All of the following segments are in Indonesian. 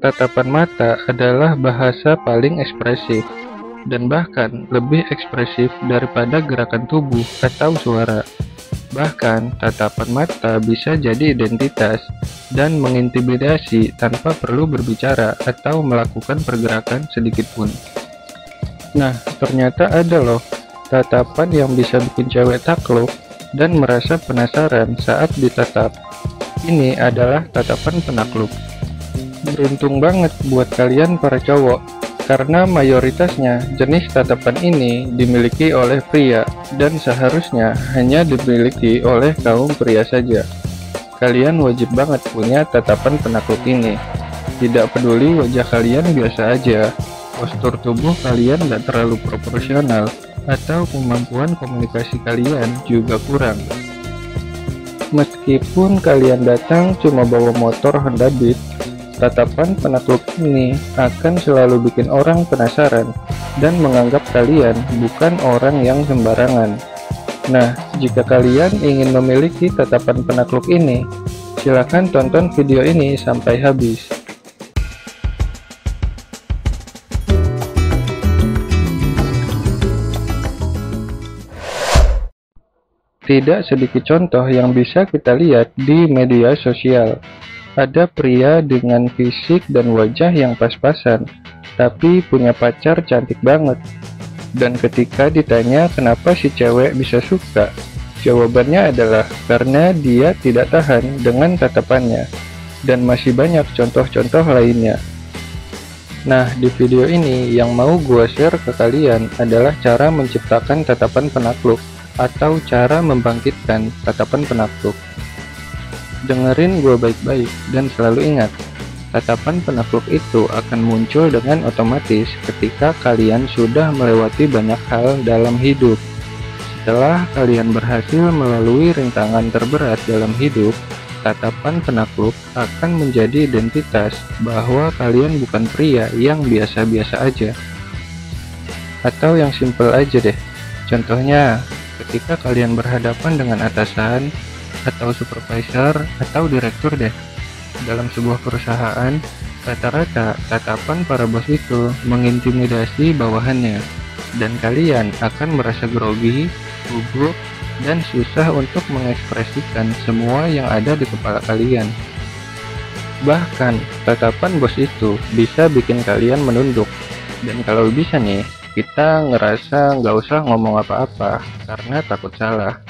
Tatapan mata adalah bahasa paling ekspresif, dan bahkan lebih ekspresif daripada gerakan tubuh atau suara. Bahkan, tatapan mata bisa jadi identitas dan mengintimidasi tanpa perlu berbicara atau melakukan pergerakan sedikit pun. Nah, ternyata ada loh tatapan yang bisa bikin cewek takluk dan merasa penasaran saat ditatap. Ini adalah tatapan penakluk. Beruntung banget buat kalian para cowok, karena mayoritasnya jenis tatapan ini dimiliki oleh pria dan seharusnya hanya dimiliki oleh kaum pria saja. Kalian wajib banget punya tatapan penakluk ini. Tidak peduli wajah kalian biasa aja, postur tubuh kalian gak terlalu proporsional, atau kemampuan komunikasi kalian juga kurang. Meskipun kalian datang cuma bawa motor Honda Beat, tatapan penakluk ini akan selalu bikin orang penasaran dan menganggap kalian bukan orang yang sembarangan. Nah, jika kalian ingin memiliki tatapan penakluk ini, silakan tonton video ini sampai habis. Tidak sedikit contoh yang bisa kita lihat di media sosial. Ada pria dengan fisik dan wajah yang pas-pasan, tapi punya pacar cantik banget. Dan ketika ditanya kenapa si cewek bisa suka, jawabannya adalah karena dia tidak tahan dengan tatapannya. Dan masih banyak contoh-contoh lainnya. Nah, di video ini yang mau gua share ke kalian adalah cara menciptakan tatapan penakluk atau cara membangkitkan tatapan penakluk. Dengerin gue baik-baik dan selalu ingat, tatapan penakluk itu akan muncul dengan otomatis ketika kalian sudah melewati banyak hal dalam hidup. Setelah kalian berhasil melalui rintangan terberat dalam hidup, tatapan penakluk akan menjadi identitas bahwa kalian bukan pria yang biasa-biasa aja. Atau yang simple aja deh, contohnya ketika kalian berhadapan dengan atasan, atau supervisor, atau direktur deh. Dalam sebuah perusahaan, rata-rata tatapan para bos itu mengintimidasi bawahannya, dan kalian akan merasa grogi, gugup, dan susah untuk mengekspresikan semua yang ada di kepala kalian. Bahkan, tatapan bos itu bisa bikin kalian menunduk, dan kalau bisa nih, kita ngerasa nggak usah ngomong apa-apa, karena takut salah.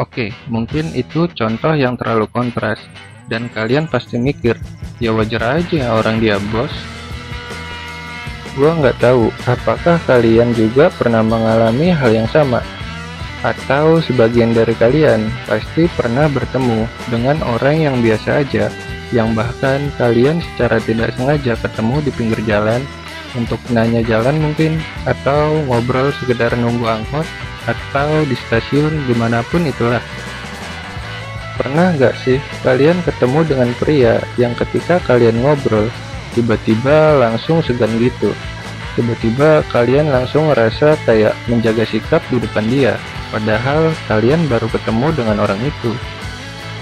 Oke, mungkin itu contoh yang terlalu kontras, dan kalian pasti mikir, ya wajar aja orang dia bos. Gua nggak tahu, apakah kalian juga pernah mengalami hal yang sama? Atau sebagian dari kalian pasti pernah bertemu dengan orang yang biasa aja, yang bahkan kalian secara tidak sengaja ketemu di pinggir jalan, untuk nanya jalan mungkin, atau ngobrol sekedar nunggu angkot, atau di stasiun, dimanapun itulah. Pernah nggak sih kalian ketemu dengan pria yang ketika kalian ngobrol, tiba-tiba langsung segan gitu? Tiba-tiba kalian langsung ngerasa kayak menjaga sikap di depan dia, padahal kalian baru ketemu dengan orang itu.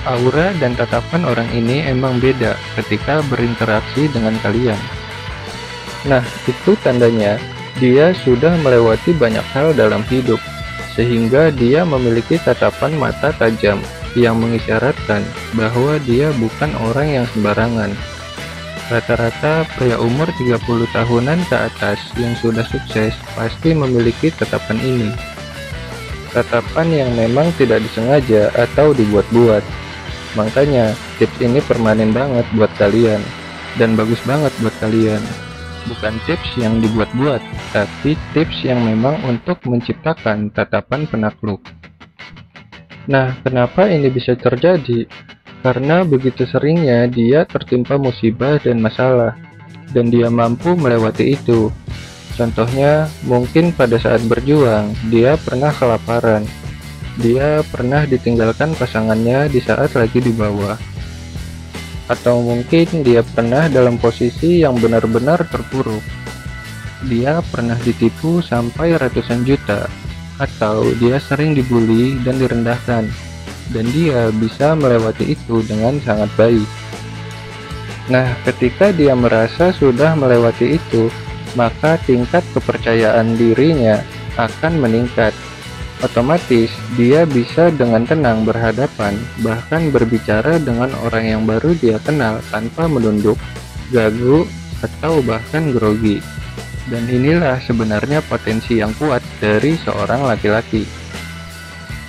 Aura dan tatapan orang ini emang beda ketika berinteraksi dengan kalian. Nah, itu tandanya dia sudah melewati banyak hal dalam hidup, sehingga dia memiliki tatapan mata tajam yang mengisyaratkan bahwa dia bukan orang yang sembarangan. Rata-rata pria umur 30 tahunan ke atas yang sudah sukses pasti memiliki tatapan ini. Tatapan yang memang tidak disengaja atau dibuat-buat. Makanya tips ini permanen banget buat kalian, dan bagus banget buat kalian. Bukan tips yang dibuat-buat, tapi tips yang memang untuk menciptakan tatapan penakluk. Nah, kenapa ini bisa terjadi? Karena begitu seringnya dia tertimpa musibah dan masalah, dan dia mampu melewati itu. Contohnya, mungkin pada saat berjuang, dia pernah kelaparan. Dia pernah ditinggalkan pasangannya di saat lagi di bawah. Atau mungkin dia pernah dalam posisi yang benar-benar terpuruk. Dia pernah ditipu sampai ratusan juta, atau dia sering dibully dan direndahkan, dan dia bisa melewati itu dengan sangat baik. Nah, ketika dia merasa sudah melewati itu, maka tingkat kepercayaan dirinya akan meningkat. Otomatis, dia bisa dengan tenang berhadapan, bahkan berbicara dengan orang yang baru dia kenal tanpa menunduk, gagu, atau bahkan grogi. Dan inilah sebenarnya potensi yang kuat dari seorang laki-laki.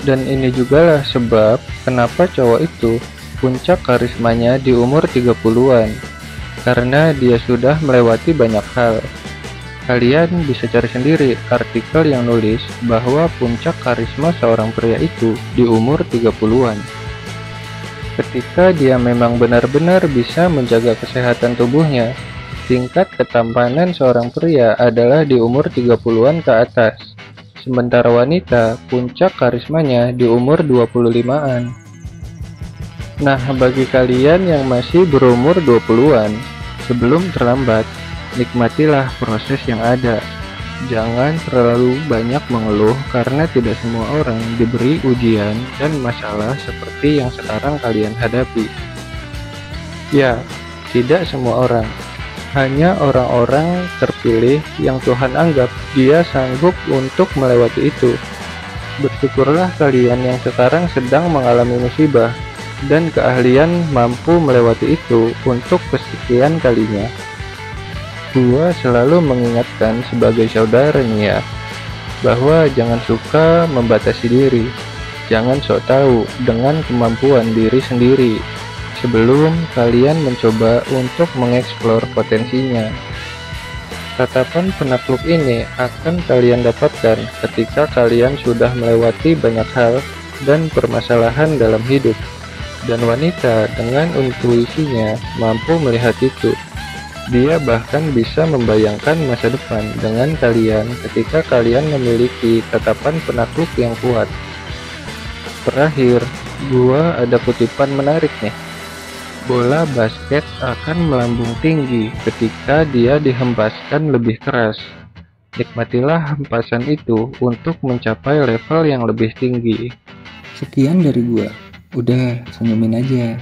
Dan ini jugalah sebab kenapa cowok itu puncak karismanya di umur 30-an, karena dia sudah melewati banyak hal. Kalian bisa cari sendiri artikel yang nulis bahwa puncak karisma seorang pria itu di umur 30-an. Ketika dia memang benar-benar bisa menjaga kesehatan tubuhnya, tingkat ketampanan seorang pria adalah di umur 30-an ke atas. Sementara wanita, puncak karismanya di umur 25-an. Nah, bagi kalian yang masih berumur 20-an, sebelum terlambat, nikmatilah proses yang ada. Jangan terlalu banyak mengeluh karena tidak semua orang diberi ujian dan masalah seperti yang sekarang kalian hadapi. Ya, tidak semua orang. Hanya orang-orang terpilih yang Tuhan anggap dia sanggup untuk melewati itu. Bersyukurlah kalian yang sekarang sedang mengalami musibah dan keahlian mampu melewati itu untuk kesekian kalinya. Gua selalu mengingatkan sebagai saudara nih ya, bahwa jangan suka membatasi diri. Jangan sok tahu dengan kemampuan diri sendiri sebelum kalian mencoba untuk mengeksplor potensinya. Tatapan penakluk ini akan kalian dapatkan ketika kalian sudah melewati banyak hal dan permasalahan dalam hidup. Dan wanita dengan intuisinya mampu melihat itu. Dia bahkan bisa membayangkan masa depan dengan kalian ketika kalian memiliki tatapan penakluk yang kuat. Terakhir, gua ada kutipan menarik nih. Bola basket akan melambung tinggi ketika dia dihempaskan lebih keras. Nikmatilah hempasan itu untuk mencapai level yang lebih tinggi. Sekian dari gua. Udah, senyumin aja.